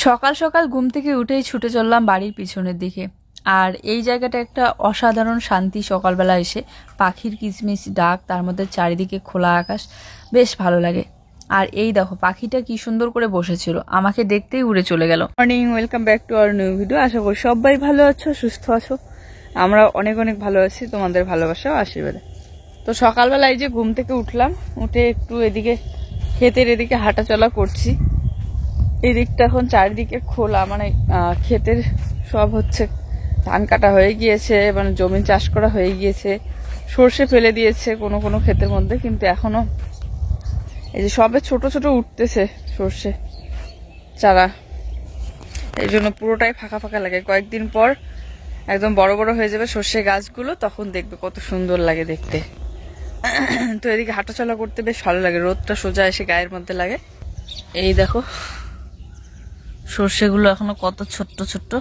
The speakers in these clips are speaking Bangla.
সকাল সকাল ঘুম থেকে উঠেই ছুটে চললাম বাড়ির পিছনের দিকে। আর এই জায়গাটা একটা অসাধারণ শান্তি। সকালবেলা এসে পাখির কিচমিচ ডাক, তার মধ্যে চারিদিকে খোলা আকাশ, বেশ ভালো লাগে। আর এই দেখো পাখিটা কি সুন্দর করে বসেছিল, আমাকে দেখতেই উড়ে চলে গেল। Morning, welcome back to our new video. আশা করি সবাই ভালো আছো, সুস্থ আছো। আমরা অনেক অনেক ভালো আছি তোমাদের ভালোবাসা ও আশীর্বাদে। তো সকালবেলা এই যে ঘুম থেকে উঠলাম, উঠে একটু এদিকে ক্ষেতের এদিকে হাঁটাচলা করছি। এই দিকটা এখন চারিদিকে খোলা, মানে ক্ষেতের সব হচ্ছে ধান কাটা হয়ে গিয়েছে, মানে জমি চাষ করা হয়ে গিয়েছে, সর্ষে ফেলে দিয়েছে কোনো কোনো ক্ষেতের মধ্যে, কিন্তু এখনো এই যে সবে ছোট ছোট উঠতেছে সর্ষে চারা। এই জন্য পুরোটাই ফাঁকা ফাঁকা লাগে। কয়েকদিন পর একদম বড় বড় হয়ে যাবে সর্ষে গাছগুলো, তখন দেখবে কত সুন্দর লাগে দেখতে। তো এদিকে হাঁটাচলা করতে বেশ ভালো লাগে, রোদটা সোজা এসে গায়ের মধ্যে লাগে। এই দেখো সর্ষেগুলো এখনো কত ছোট্ট ছোট্ট।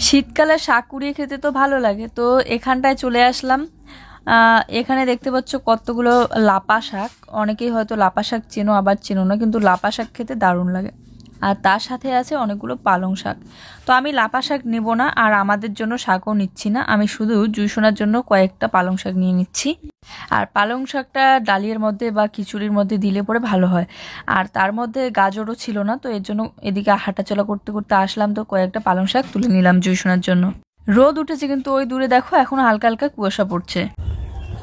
শীতকালে শাক কুড়িয়ে খেতে তো ভালো লাগে, তো এখানটায় চলে আসলাম। এখানে দেখতে পাচ্ছ কতগুলো লাপা শাক। অনেকেই হয়তো লাপা শাক চেনো, আবার চেনো না, কিন্তু লাপা শাক খেতে দারুণ লাগে। আর তার সাথে আছে অনেকগুলো পালং শাক। তো আমি লাপা শাক নেব না, আর আমাদের জন্য শাকও নিচ্ছি না, আমি শুধু জুইসোনার জন্য কয়েকটা পালং শাক নিয়ে নিচ্ছি। আর পালং শাকটা ডালিয়ার মধ্যে বা খিচুড়ির মধ্যে দিলে পরে ভালো হয়। আর তার মধ্যে গাজরও ছিল না, তো এর জন্য এদিকে হাঁটাচলা করতে করতে আসলাম, তো কয়েকটা পালং শাক তুলে নিলাম জুইসোনার জন্য। রোদ উঠেছে, কিন্তু ওই দূরে দেখো এখনো হালকা হালকা কুয়াশা পড়ছে।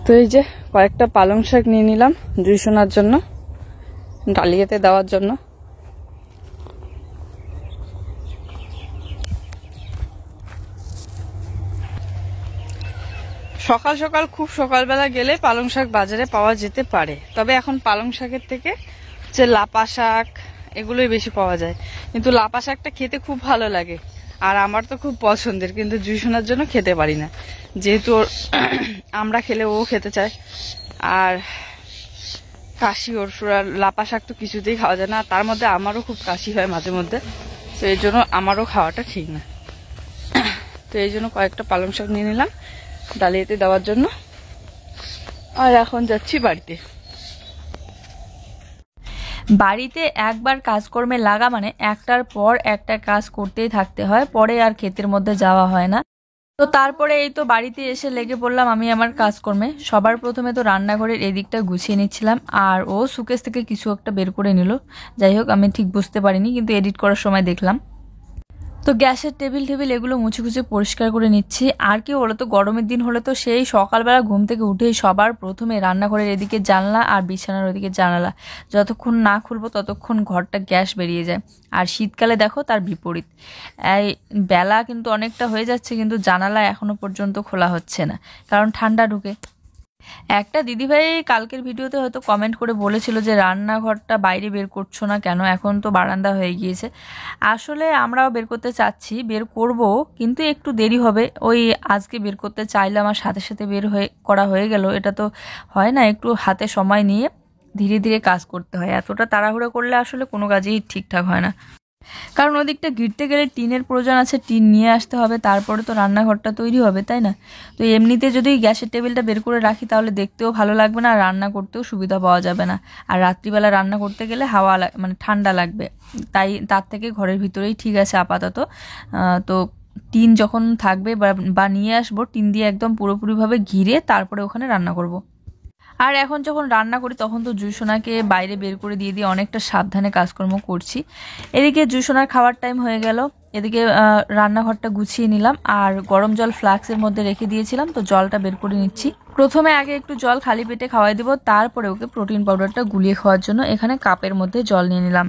তো এই যে কয়েকটা পালং শাক নিয়ে নিলাম জুইসোনার জন্য, ডালিয়াতে দেওয়ার জন্য। সকাল সকাল খুব সকালবেলা গেলে পালং শাক বাজারে পাওয়া যেতে পারে, তবে এখন পালং শাকের থেকে যে লাপা শাক এগুলোই বেশি পাওয়া যায়। কিন্তু লাপা শাকটা খেতে খুব ভালো লাগে, আর আমার তো খুব পছন্দের, কিন্তু জুইসোনার জন্য খেতে পারি না, যেহেতু আমরা খেলে ও খেতে চায়। আর কাশি ওর, লাপা শাক তো কিছুতেই খাওয়া যায় না, তার মধ্যে আমারও খুব কাশি হয় মাঝে মধ্যে, তো এই জন্য আমারও খাওয়াটা ঠিক না। তো এই জন্য কয়েকটা পালং শাক নিয়ে নিলাম ডালিয়াতে দেওয়ার জন্য। আর এখন যাচ্ছি বাড়িতে। বাড়িতে একবার কাজকর্মে লাগা মানে একটার পর একটা কাজ করতেই থাকতে হয়, পরে আর ক্ষেতের মধ্যে যাওয়া হয় না। তো তারপরে এই তো বাড়িতে এসে লেগে পড়লাম আমি আমার কাজকর্মে। সবার প্রথমে তো রান্নাঘরের এদিকটা গুছিয়ে নিচ্ছিলাম, আর ও সুকেশ থেকে কিছু একটা বের করে নিল। যাই হোক, আমি ঠিক বুঝতে পারিনি, কিন্তু এডিট করার সময় দেখলাম। তো গ্যাসের টেবিল এগুলো মুছে খুঁজে পরিষ্কার করে নিচ্ছি। আর কি বলো তো, গরমের দিন হলে তো সেই সকালবেলা ঘুম থেকে উঠেই সবার প্রথমে রান্নাঘরের এদিকে জানলা আর বিছানার ওদিকে জানালা যতক্ষণ না খুলবো ততক্ষণ ঘরটা গ্যাস বেরিয়ে যায়। আর শীতকালে দেখো তার বিপরীত, এই বেলা কিন্তু অনেকটা হয়ে যাচ্ছে, কিন্তু জানালা এখনো পর্যন্ত খোলা হচ্ছে না, কারণ ঠান্ডা ঢুকে। একটা দিদিভাই কালকের ভিডিওতে হয়তো কমেন্ট করে বলেছিল যে রান্নাঘরটা বাইরে বের করছো না কেন, এখন তো বারান্দা হয়ে গিয়েছে। আসলে আমরাও বের করতে চাচ্ছি, বের করব, কিন্তু একটু দেরি হবে। ওই আজকে বের করতে চাইলে আমার সাথে সাথে করা হয়ে গেল, এটা তো হয় না। একটু হাতে সময় নিয়ে ধীরে ধীরে কাজ করতে হয়, এতটা তাড়াহুড়ো করলে আসলে কোনো কাজই ঠিকঠাক হয় না। কারণ ওদিকটা ঘিরতে গেলে টিনের প্রয়োজন আছে, টিন নিয়ে আসতে হবে, তারপরে তো রান্নাঘরটা তৈরি হবে, তাই না? তো এমনিতে যদি গ্যাসের টেবিলটা বের করে রাখি তাহলে দেখতেও ভালো লাগবে না, আর রান্না করতেও সুবিধা পাওয়া যাবে না। আর রাত্রিবেলা রান্না করতে গেলে হাওয়া মানে ঠান্ডা লাগবে, তাই তার থেকে ঘরের ভিতরেই ঠিক আছে আপাতত। তো টিন যখন থাকবে বা নিয়ে আসবো, টিন দিয়ে একদম পুরোপুরিভাবে ঘিরে তারপরে ওখানে রান্না করব। আর এখন যখন রান্না করি তখন তো জুইসোনাকে বাইরে বের করে দিয়ে অনেকটা সাবধানে কাজকর্ম করছি। এদিকে জুইসোনার খাওয়ার টাইম হয়ে গেল, এদিকে রান্নাঘরটা গুছিয়ে নিলাম, আর গরম জল ফ্লাক্সের মধ্যে রেখে দিয়েছিলাম, তো জলটা বের করে নিচ্ছি। প্রথমে আগে একটু জল খালি পেটে খাওয়াই দেবো, তারপরে ওকে প্রোটিন পাউডারটা গুলিয়ে খাওয়ার জন্য এখানে কাপের মধ্যে জল নিয়ে নিলাম।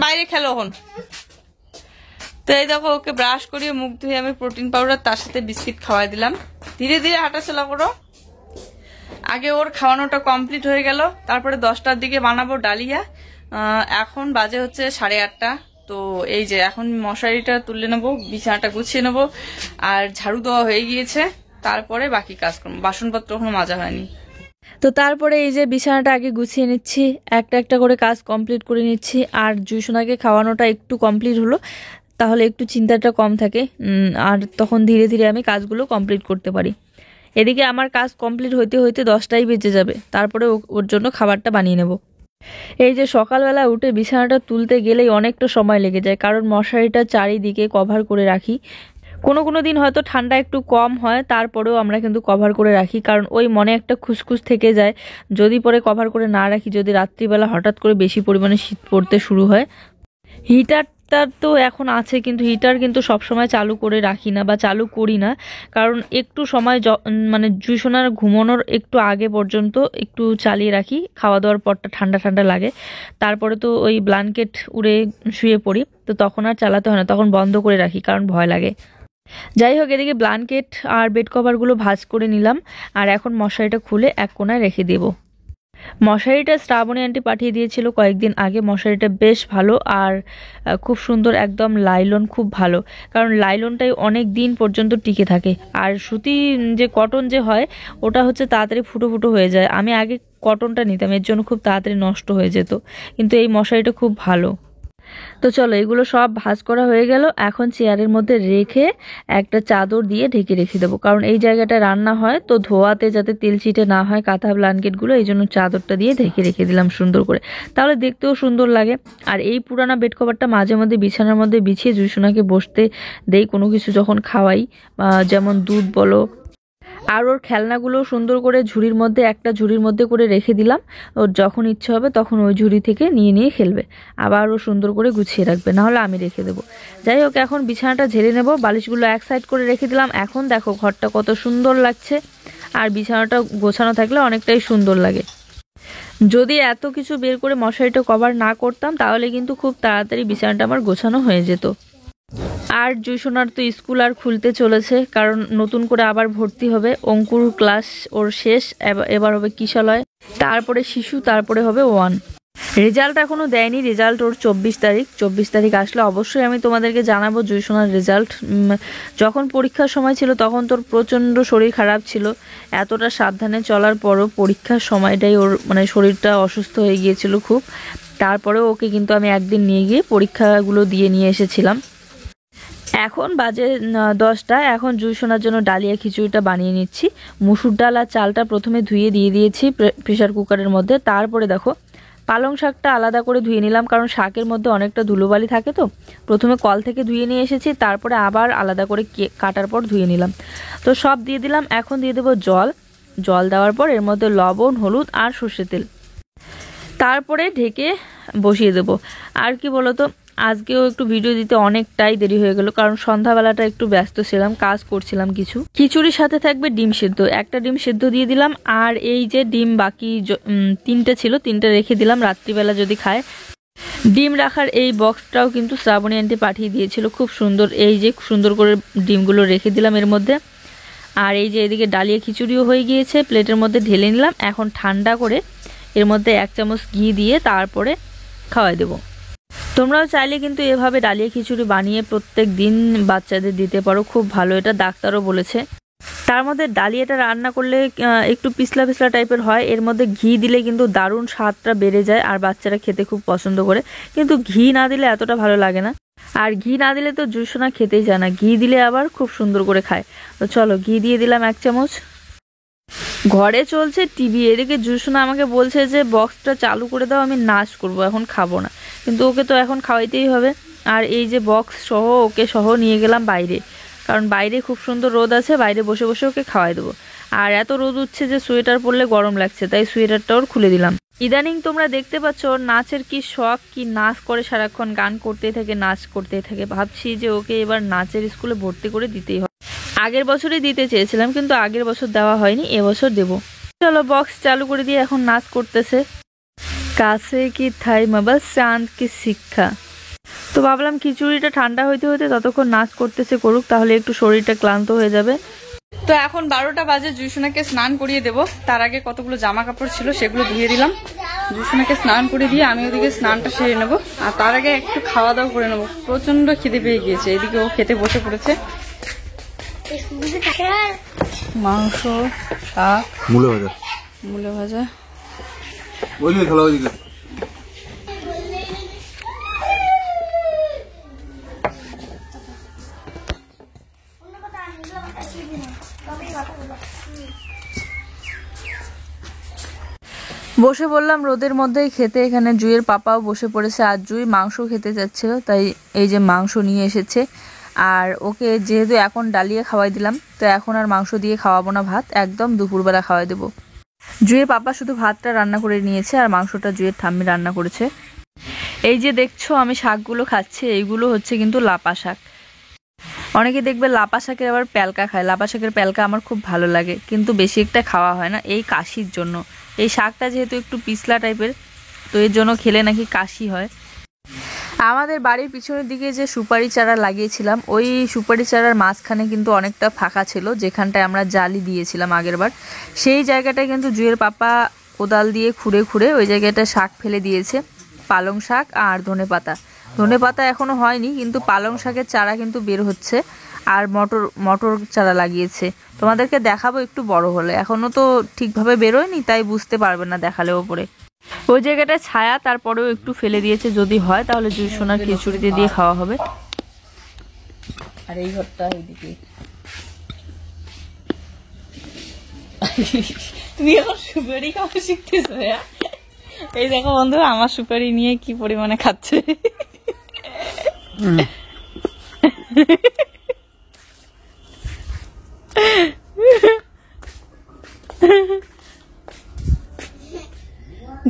বাইরে খেলো হন। তো এই দেখো ওকে ব্রাশ করিয়ে মুখ ধুয়ে আমি প্রোটিন পাউডার তার সাথে বিস্কিট খাওয়াই দিলাম। ধীরে ধীরে হাঁটাচলা করো। আগে ওর খাওয়ানোটা কমপ্লিট হয়ে গেল, তারপরে 10টার দিকে বানাবো ডালিয়া। এখন বাজে হচ্ছে 8:30। তো এই যে এখন মশারিটা তুলে নেবো, বিছানাটা গুছিয়ে নেবো, আর ঝাড়ু দেওয়া হয়ে গিয়েছে। তারপরে বাকি কাজ করবো, বাসনপত্র এখনো মাজা হয়নি। তো তারপরে এই যে বিছানাটা আগে গুছিয়ে নিচ্ছি, একটা একটা করে কাজ কমপ্লিট করে নিচ্ছি। আর জুইসোনাকে খাওয়ানোটা একটু কমপ্লিট হলো, তাহলে একটু চিন্তাটা কম থাকে, আর তখন ধীরে ধীরে আমি কাজগুলো কমপ্লিট করতে পারি। এদিকে আমার কাজ কমপ্লিট হইতে হইতে 10টাই বেজে যাবে, তারপরে ওর জন্য খাবারটা বানিয়ে নেব। এই যে সকালবেলা উঠে বিছানাটা তুলতে গেলেই অনেকটা সময় লেগে যায়, কারণ মশারিটা চারিদিকে কভার করে রাখি। কোনো দিন হয়তো ঠান্ডা একটু কম হয়, তারপরেও আমরা কিন্তু কভার করে রাখি, কারণ ওই মনে একটা খুসখুস থেকে যায় যদি পরে কভার করে না রাখি, যদি রাত্রিবেলা হঠাৎ করে বেশি পরিমাণে শীত পড়তে শুরু হয়। হিটারটা তো এখন আছে, কিন্তু হিটার কিন্তু সবসময় চালু করে রাখি না বা চালু করি না, কারণ একটু সময় মানে জুইসোনার ঘুমানোর একটু আগে পর্যন্ত একটু চালিয়ে রাখি, খাওয়া দাওয়ার পরটা ঠান্ডা ঠান্ডা লাগে, তারপরে তো ওই ব্ল্যাঙ্কেট উড়ে শুয়ে পড়ি, তো তখন আর চালাতে হয় না, তখন বন্ধ করে রাখি কারণ ভয় লাগে। যাই হোক, এদিকে ব্ল্যাঙ্কেট আর বেড কভারগুলো ভাঁজ করে নিলাম, আর এখন মশারিটা খুলে এক কোণায় রেখে দেব। মশারিটা শ্রাবণী আন্টি পাঠিয়ে দিয়েছিল কয়েকদিন আগে। মশারিটা বেশ ভালো আর খুব সুন্দর, একদম লাইলন, খুব ভালো, কারণ লাইলনটাই অনেক দিন পর্যন্ত টিকে থাকে। আর সুতি যে কটন যে হয় ওটা হচ্ছে তাড়াতাড়ি ফুটো ফুটো হয়ে যায়। আমি আগে কটনটা নিতাম, এর জন্য খুব তাড়াতাড়ি নষ্ট হয়ে যেত, কিন্তু এই মশারিটা খুব ভালো। তো চলো, এগুলো সব ভাঁজ করা হয়ে গেল। এখন চেয়ারের মধ্যে রেখে একটা চাদর দিয়ে ঢেকে রেখে দেবো, কারণ এই জায়গাটা রান্না হয়, তো ধোয়াতে যাতে তেল ছিটে না হয় কাঁথা ব্ল্যাঙ্কেটগুলো, এই জন্য চাদরটা দিয়ে ঢেকে রেখে দিলাম সুন্দর করে, তাহলে দেখতেও সুন্দর লাগে। আর এই পুরানা বেড কভারটা মাঝে মধ্যে বিছানার মধ্যে বিছিয়ে জুইসোনাকে বসতে দেই, কোনো কিছু যখন খাওয়াই, যেমন দুধ বলো, আর ওর খেলনাগুলো সুন্দর করে একটা ঝুড়ির মধ্যে করে রেখে দিলাম। ওর যখন ইচ্ছে হবে তখন ওই ঝুড়ি থেকে নিয়ে নিয়ে খেলবে, আবার ও সুন্দর করে গুছিয়ে রাখবে, না হলে আমি রেখে দেবো। যাই হোক, এখন বিছানাটা ঝেড়ে নেব, বালিশগুলো এক সাইড করে রেখে দিলাম। এখন দেখো ঘরটা কত সুন্দর লাগছে, আর বিছানাটা গোছানো থাকলে অনেকটাই সুন্দর লাগে। যদি এত কিছু বের করে মশারিটা কভার না করতাম, তাহলে কিন্তু খুব তাড়াতাড়ি বিছানাটা আমার গোছানো হয়ে যেত। আর জুইসোনার তো স্কুল আর খুলতে চলেছে, কারণ নতুন করে আবার ভর্তি হবে। অঙ্কুর ক্লাস ওর শেষ, এবার হবে কিশলয়, তারপরে শিশু, তারপরে হবে 1। রেজাল্ট এখনো দেয়নি, রেজাল্ট ওর 24 তারিখ আসলে অবশ্যই আমি তোমাদেরকে জানাবো জুইসোনার রেজাল্ট। যখন পরীক্ষার সময় ছিল তখন তোর প্রচণ্ড শরীর খারাপ ছিল, এতটা সাবধানে চলার পরও পরীক্ষার সময়টাই ওর মানে শরীরটা অসুস্থ হয়ে গিয়েছিল খুব। তারপরেও ওকে কিন্তু আমি একদিন নিয়ে গিয়ে পরীক্ষাগুলো দিয়ে নিয়ে এসেছিলাম। এখন বাজে 10টা। এখন জুইসোনার জন্য ডালিয়া খিচুড়িটা বানিয়ে নিচ্ছি। মুসুর ডাল আর চালটা প্রথমে ধুয়ে দিয়ে দিয়েছি প্রেশার কুকারের মধ্যে। তারপরে দেখো পালং শাকটা আলাদা করে ধুয়ে নিলাম, কারণ শাকের মধ্যে অনেকটা ধুলোবালি থাকে, তো প্রথমে কল থেকে ধুয়ে নিয়ে এসেছি, তারপরে আবার আলাদা করে কাটার পর ধুয়ে নিলাম। তো সব দিয়ে দিলাম। এখন দিয়ে দেবো জল দেওয়ার পর এর মধ্যে লবণ, হলুদ আর সর্ষের তেল, তারপরে ঢেকে বসিয়ে দেবো। আর কি বলতো, আজকেও একটু ভিডিও দিতে অনেকটাই দেরি হয়ে গেল, কারণ সন্ধ্যাবেলাটা একটু ব্যস্ত ছিলাম, কাজ করছিলাম কিছু। খিচুড়ির সাথে থাকবে ডিম সিদ্ধ, একটা ডিম সিদ্ধ দিয়ে দিলাম। আর এই যে ডিম বাকি 3টে ছিল, 3টে রেখে দিলাম রাত্রিবেলা যদি খায়। ডিম রাখার এই বক্সটাও কিন্তু শ্রাবণী আন্টি পাঠিয়ে দিয়েছিল, খুব সুন্দর। এই যে সুন্দর করে ডিমগুলো রেখে দিলাম এর মধ্যে। আর এই যে এদিকে ডালিয়া খিচুড়িও হয়ে গিয়েছে, প্লেটের মধ্যে ঢেলে নিলাম। এখন ঠান্ডা করে এর মধ্যে 1 চামচ ঘি দিয়ে তারপরে খাওয়াই দেবো। তোমরাও চাইলে কিন্তু এভাবে ডালিয়া খিচুড়ি বানিয়ে প্রত্যেক দিন বাচ্চাদের দিতে পারো, খুব ভালো, এটা ডাক্তারও বলেছে। তার মধ্যে ডালিয়াটা রান্না করলে একটু পিছলা পিছলা টাইপের হয়, এর মধ্যে ঘি দিলে কিন্তু দারুণ স্বাদটা বেড়ে যায়, আর বাচ্চারা খেতে খুব পছন্দ করে। কিন্তু ঘি না দিলে এতটা ভালো লাগে না, আর ঘি না দিলে তো জুইসোনা খেতেই যায় না, ঘি দিলে আবার খুব সুন্দর করে খায়। তো চলো, ঘি দিয়ে দিলাম 1 চামচ। ঘরে চলছে টিভি, এদিকে জুইসোনা আমাকে বলছে যে বক্সটা চালু করে দাও, আমি নাচ করব, এখন খাবো না, কিন্তু ওকে তো এখন খাওয়াইতেই হবে। আর এই যে বক্স সহ ওকে সহ নিয়ে গেলাম বাইরে, কারণ বাইরে খুব সুন্দর রোদ আছে, বাইরে বসে বসে ওকে খাওয়াই দেবো। আর এত রোদ উঠছে যে সোয়েটার পরলে গরম লাগছে, তাই সোয়েটারটা ওর খুলে দিলাম। ইদানিং তোমরা দেখতে পাচ্ছ ওর নাচের কি শখ, কি নাচ করে সারাক্ষণ, গান করতেই থাকে, নাচ করতেই থাকে। ভাবছি যে ওকে এবার নাচের স্কুলে ভর্তি করে দিতেই হবে। আগের বছরই দিতে চেয়েছিলাম, কিন্তু আগের বছর দেওয়া হয়নি, এবছর দেবো। চলো, বক্স চালু করে দিয়ে এখন নাচ করতেছে। কাছে কি থাই মাবা চাঁদ কি শিক্ষা। তো ভাবলাম খিচুড়িটা ঠান্ডা হইতে হইতে ততক্ষণ নাচ করতেছে করুক, তাহলে একটু শরীরটা ক্লান্ত হয়ে যাবে। তো এখন 12টা বাজে, জুইসোনাকে স্নান করিয়ে দেবো। তার আগে কতগুলো জামা কাপড় ছিল সেগুলো ধুয়ে দিলাম। জুইসোনাকে স্নান করে দিয়ে আমি ওদিকে স্নানটা সেরে নেবো, আর তার আগে একটু খাওয়া দাওয়া করে নেবো। প্রচন্ড খিদে পেয়ে গিয়েছে, এদিকে ও খেতে বসে পড়েছে। মাংস, শাক, মূলো ভাজা। বসে বললাম রোদের মধ্যেই খেতে। এখানে জুইয়ের পাপাও বসে পড়েছে, আর জুই মাংস খেতে চাচ্ছিল, তাই এই যে মাংস নিয়ে এসেছে। আর ওকে যেহেতু এখন ডালিয়ে খাওয়াই দিলাম, তো এখন আর মাংস দিয়ে খাওয়াবো না, ভাত একদম দুপুরবেলা খাওয়াই দেবো। জুইয়ের পাপা শুধু ভাতটা রান্না করে নিয়েছে, আর মাংসটা জুইয়ের ঠাম্মি রান্না করেছে। এই যে দেখছো আমি শাকগুলো খাচ্ছি, এইগুলো হচ্ছে কিন্তু লাপা শাক। অনেকে দেখবে লাপা শাকের আবার প্যালকা খায়। লাপা শাকের প্যালকা আমার খুব ভালো লাগে, কিন্তু বেশি একটা খাওয়া হয় না এই কাশির জন্য। এই শাকটা যেহেতু একটু পিছলা টাইপের, তো এর জন্য খেলে নাকি কাশি হয়। আমাদের বাড়ির পিছনের দিকে যে সুপারি চারা লাগিয়েছিলাম, ওই সুপারি চারার মাঝখানে কিন্তু অনেকটা ফাঁকা ছিল, যেখানটায় আমরা জালি দিয়েছিলাম আগের বার। সেই জায়গাটায় কিন্তু জুয়ের পাপা কোদাল দিয়ে খুঁড়ে খুঁড়ে ওই জায়গাটা শাক ফেলে দিয়েছে, পালং শাক আর ধনেপাতা। ধনেপাতা এখনো হয়নি, কিন্তু পালং শাকের চারা কিন্তু বের হচ্ছে। আর মটর চারা লাগিয়েছে, তোমাদেরকে দেখাবো একটু বড় হলে। এখনো তো ঠিকভাবে বেরোয়নি, তাই বুঝতে পারবে না দেখালেও পরে। ওই জায়গাটা ছায়া, তারপরেও একটু ফেলে দিয়েছে, যদি হয় তাহলে জুই সোনার খিচুড়িতে দিয়ে খাওয়া হবে। আর এই ঘরটা এইদিকে। তুমি এখন সুপারি খাওয়া শিখতেছো? এই দেখো বন্ধু, আমার সুপারি নিয়ে কি পরিমাণে খাচ্ছে।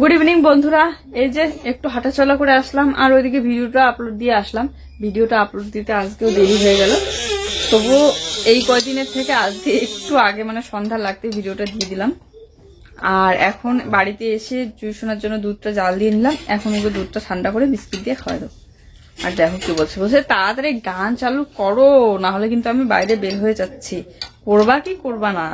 গুড ইভিনিং বন্ধুরা, এই যে একটু হাঁটাচলা করে আসলাম, আর ওইদিকে ভিডিওটা আপলোড দিয়ে আসলাম। ভিডিওটা আপলোড দিতে আজকেও দেরি হয়ে গেল, তবুও এই কয়দিনের থেকে আজকে একটু আগে মানে সন্ধ্যা লাগতে ভিডিওটা দিয়ে দিলাম। আর এখন বাড়িতে এসে জুইশোনার জন্য দুধটা জাল দিয়ে নিলাম। এখন ওকে দুধটা ঠান্ডা করে বিস্কিট দিয়ে খাওয়াই দেবো। আর দেখো কি বলছে, বলছে তাড়াতাড়ি গান চালু করো, না হলে কিন্তু আমি বাইরে বের হয়ে যাচ্ছি। করবা কি করবা না?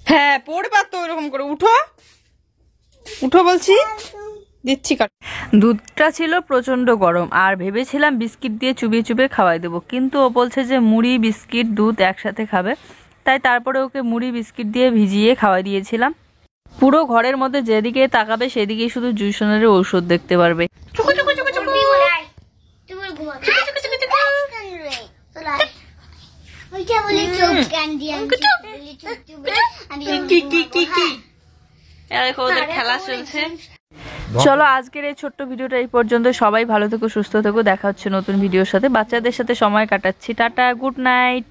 হ্যাঁ পড়বা তো, এরকম করে উঠো উঠো বলছি, দিচ্ছি কাট। দুধটা ছিল প্রচন্ড গরম, আর ভেবেছিলাম বিস্কিট দিয়ে চুবিয়ে চুবিয়ে খাওয়াই দেবো, কিন্তু ও বলছে যে মুড়ি বিস্কিট দুধ একসাথে খাবে, তাই তারপরে ওকে মুড়ি বিস্কিট দিয়ে ভিজিয়ে খাওয়াই দিয়েছিলাম। পুরো ঘরের মধ্যে যেদিকে তাকাবে সেদিকেই শুধু জুইশোনার ঔষধ দেখতে পারবে। খেলা চলছে। চলো আজকের এই ছোট্ট ভিডিওটা এই পর্যন্ত। সবাই ভালো থেকো, সুস্থ থেকো, দেখা হচ্ছে নতুন ভিডিওর সাথে। বাচ্চাদের সাথে সময় কাটাচ্ছি। Tata, good night.